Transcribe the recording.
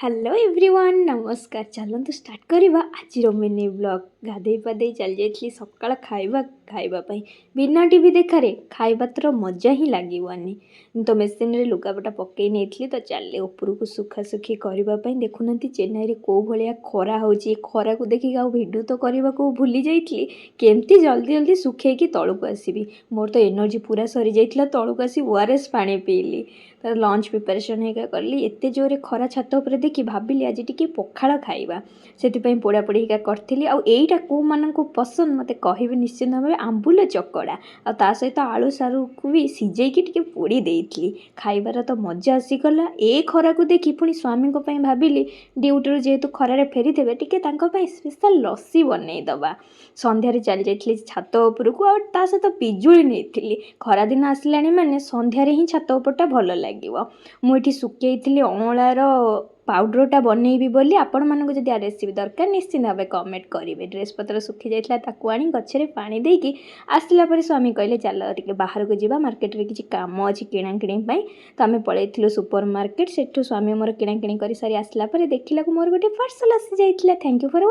Hello everyone नमस्कार चलतु start करवा आज मिनी ब्लॉग गाधे पाधे चली जाइए सकाळ खाइबापी बिना टीवी देखारे खाइबा तर मजा ही लगवानी तो मेसीन रे लुगापटा पकई नहीं तो चले उपरको सुखासुखी करने देखुना चेन्नई रे कौ भाया खरा हो खरा को देखिक भिडियो तो करने को भूली जाइए केमती जल्दी जल्दी सुखेकी तलू आसबि मोर तो एनर्जी पूरा सरी जाइए तलू आसी ओआरएस पानी पीली तो लंच प्रिपरेशन है कली एत जोरे खरा छात उपर देखी भाविली आज टी पखाड़ खाइबा से पोड़ा पोड़ी करी आईटा कौ मान पसंद मत कहे निश्चित भाव आंबुल चकड़ा आ सहित आलू सारू को भी सीझेकी टी पोड़ी देती खाइबार तो मजा आसीगला ए खरा को देखी पुणी स्वामी भाविली ड्यूटी जेहेतु खरारे फेरी थे टी स्पेशल लस्सी बनईदबा संध्यारे चली जाइए छात उपरको आ सहित पिजुली नहीं खरा दिन आसला माने संध्यारे ही छात उपरटा भल लगे मुझे सुखी अँलार पाउडरटा बनईबी बोली आपण मानक जदि आ रेसिपी दरकार निश्चित भाव कमेंट करेंगे ड्रेस पत्र सुखी जाइए आनी गचरे पानी देकी आसला पर स्वामी कहले चल टे बाहर को जावा मार्केट रे किसी काम अच्छी किणाकिणी तो आम पलैलु सुपर मार्केट से स्वामी मोर किणाकिणी कर सारी आसला देखला मोर गोटे पार्सल आसी जाइए। Thank you for